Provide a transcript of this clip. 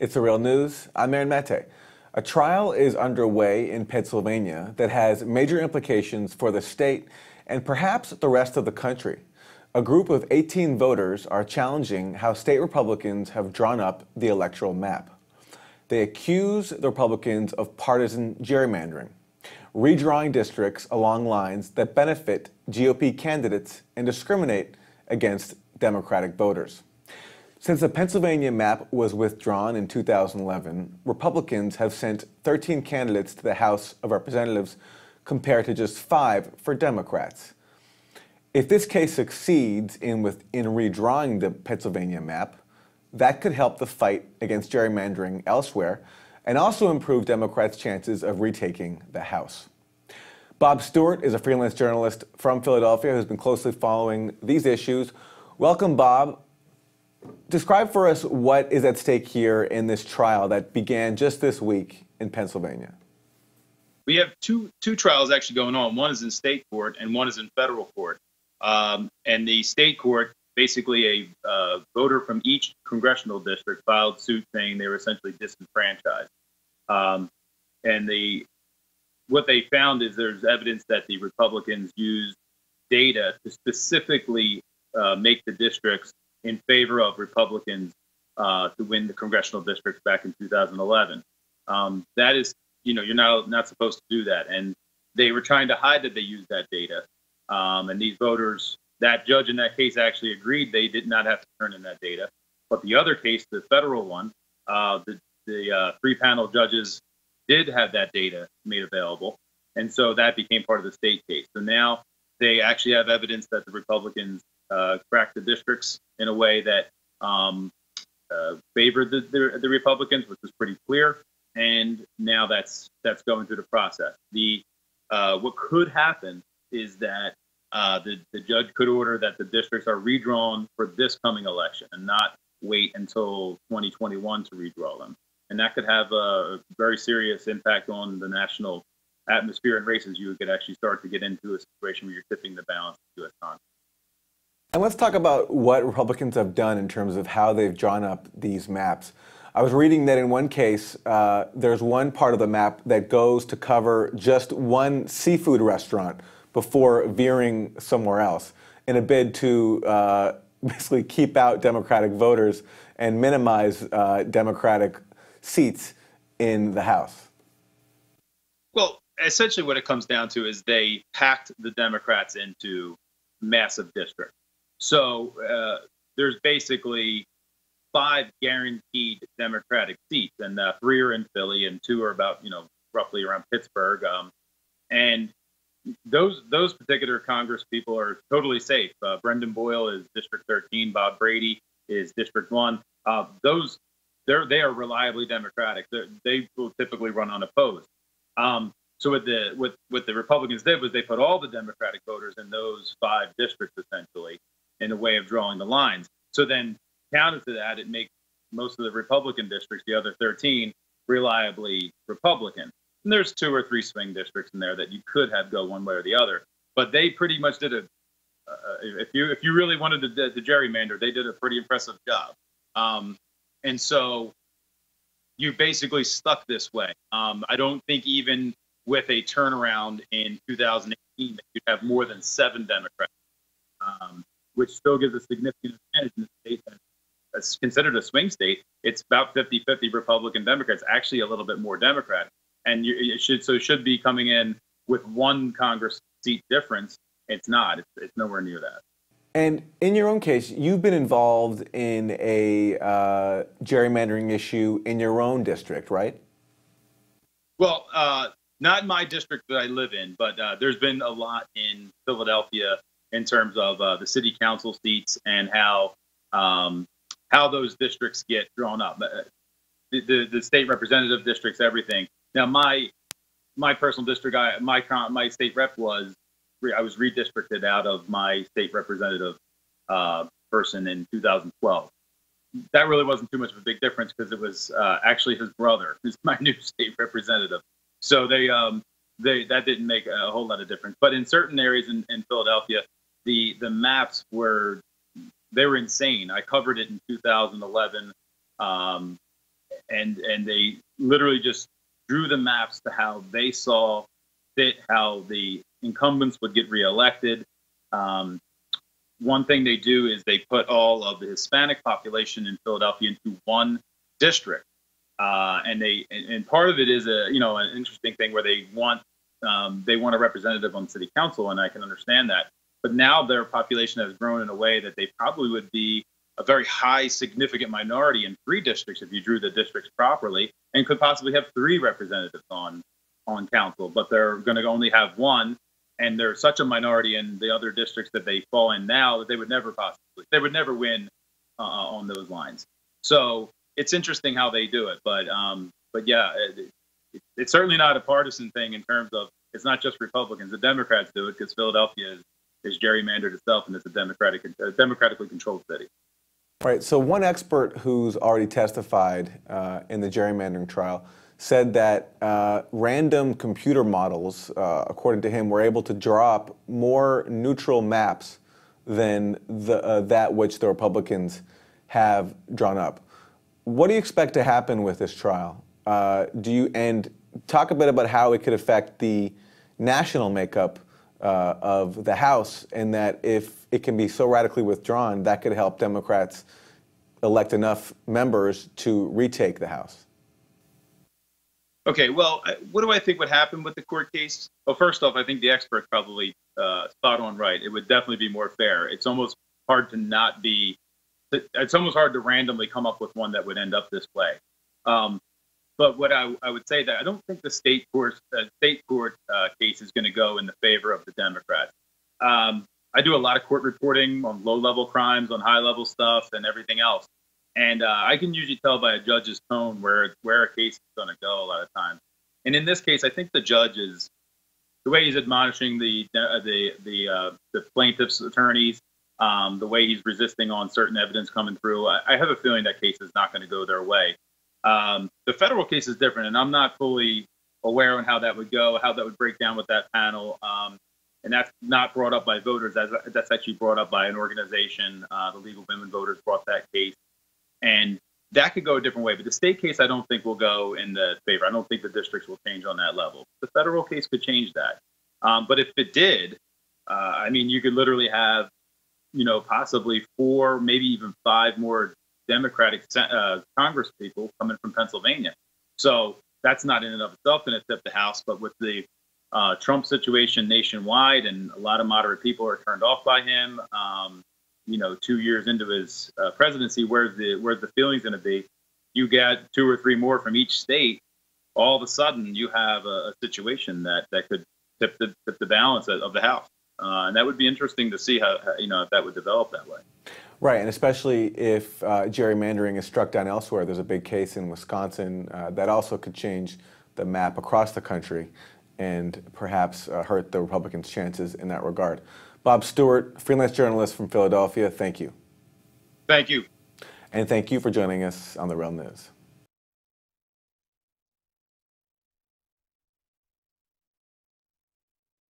It's the real news. I'm Aaron Mete. A trial is underway in Pennsylvania that has major implications for the state and perhaps the rest of the country. A group of 18 voters are challenging how state Republicans have drawn up the electoral map. They accuse the Republicans of partisan gerrymandering, redrawing districts along lines that benefit GOP candidates and discriminate against Democratic voters. Since the Pennsylvania map was withdrawn in 2011, Republicans have sent 13 candidates to the House of Representatives compared to just 5 for Democrats. If this case succeeds in redrawing the Pennsylvania map, that could help the fight against gerrymandering elsewhere and also improve Democrats' chances of retaking the House. Bob Stewart is a freelance journalist from Philadelphia who's been closely following these issues. Welcome, Bob. Describe for us what is at stake here in this trial that began just this week in Pennsylvania. We have two trials actually going on. One is in state court and one is in federal court. And the state court, basically a voter from each congressional district filed suit saying they were essentially disenfranchised. What they found is there's evidence that the Republicans used data to specifically make the districts in favor of Republicans to win the congressional districts back in 2011. That is, you're not supposed to do that. And they were trying to hide that they used that data. And these voters, that judge in that case actually agreed they did not have to turn in that data. But the other case, the federal one, the 3-panel judges did have that data made available. And so that became part of the state case. So now they actually have evidence that the Republicans cracked the districts in a way that favored the Republicans, which was pretty clear. And now that's going through the process. What could happen is that the judge could order that the districts are redrawn for this coming election and not wait until 2021 to redraw them. And that could have a very serious impact on the national atmosphere and races. You could actually start to get into a situation where you're tipping the balance of U.S. Congress. And let's talk about what Republicans have done in terms of how they've drawn up these maps. I was reading that in one case, there's one part of the map that goes to cover just one seafood restaurant before veering somewhere else in a bid to basically keep out Democratic voters and minimize Democratic seats in the House. Well, essentially what it comes down to is they packed the Democrats into massive districts. So there's basically 5 guaranteed Democratic seats, and 3 are in Philly, and 2 are about, roughly around Pittsburgh. And those particular Congress people are totally safe. Brendan Boyle is District 13. Bob Brady is District 1. They are reliably Democratic. They will typically run unopposed. So what the Republicans did was they put all the Democratic voters in those 5 districts essentially in a way of drawing the lines. So then counter to that, it makes most of the Republican districts, the other 13, reliably Republican. And there's 2 or 3 swing districts in there that you could have go one way or the other. But they pretty much did if you really wanted the gerrymander, they did a pretty impressive job. And so you basically stuck this way. I don't think even with a turnaround in 2018 that you'd have more than 7 Democrats, which still gives a significant advantage in the state that's considered a swing state. It's about 50-50 Republican Democrats, actually a little bit more Democrat. And it should be coming in with 1 Congress seat difference. It's not. It's nowhere near that. And in your own case, you've been involved in a gerrymandering issue in your own district, right? Well, not in my district that I live in, but there's been a lot in Philadelphia in terms of the city council seats and how those districts get drawn up. The state representative districts, everything. Now, my personal district, my state rep I was redistricted out of my state representative person in 2012. That really wasn't too much of a big difference because it was actually his brother who's my new state representative. So that didn't make a whole lot of difference. But in certain areas in Philadelphia, the maps were insane. I covered it in 2011, and they literally just drew the maps to how they saw fit, how the incumbents would get reelected. One thing they do is they put all of the Hispanic population in Philadelphia into one district, and part of it is an interesting thing where they want a representative on city council, and I can understand that. But now their population has grown in a way that they probably would be a very high, significant minority in 3 districts if you drew the districts properly, and could possibly have 3 representatives on council. But they're going to only have 1, and they're such a minority in the other districts that they fall in now that they would never win on those lines. So it's interesting how they do it, but yeah, it's certainly not a partisan thing in terms of, it's not just Republicans. The Democrats do it because Philadelphia is gerrymandered itself, and it's a democratically controlled city. Right. So one expert who's already testified in the gerrymandering trial said that random computer models, according to him, were able to draw up more neutral maps than that which the Republicans have drawn up. What do you expect to happen with this trial? And talk a bit about how it could affect the national makeup of the House, and that if it can be so radically withdrawn, that could help Democrats elect enough members to retake the House. Okay, well, what do I think would happen with the court case? Well, first off, I think the expert probably spot on right. It would definitely be more fair. It's almost hard to randomly come up with one that would end up this way. But what I would say that I don't think the state court case is going to go in the favor of the Democrats. I do a lot of court reporting on low-level crimes, on high-level stuff, and everything else. And I can usually tell by a judge's tone where a case is going to go a lot of times. And in this case, I think the judge is, the way he's admonishing the plaintiff's attorneys, the way he's resisting on certain evidence coming through, I have a feeling that case is not going to go their way. The federal case is different, and I'm not fully aware on how that would go, how that would break down with that panel. And that's not brought up by voters. That's actually brought up by an organization. The Legal Women Voters brought that case. And that could go a different way. But the state case, I don't think will go in the favor. I don't think the districts will change on that level. The federal case could change that. But if it did, I mean, you could literally have, possibly 4, maybe even 5 more Democratic Congress people coming from Pennsylvania. So that's not in and of itself going to tip the House. But with the Trump situation nationwide, and a lot of moderate people are turned off by him, 2 years into his presidency, where's the feelings going to be? You get 2 or 3 more from each state, all of a sudden you have a situation that could tip the balance of the House. And that would be interesting to see how if that would develop that way. Right, and especially if gerrymandering is struck down elsewhere. There's a big case in Wisconsin that also could change the map across the country and perhaps hurt the Republicans' chances in that regard. Bob Stewart, freelance journalist from Philadelphia, thank you. Thank you. And thank you for joining us on The Real News.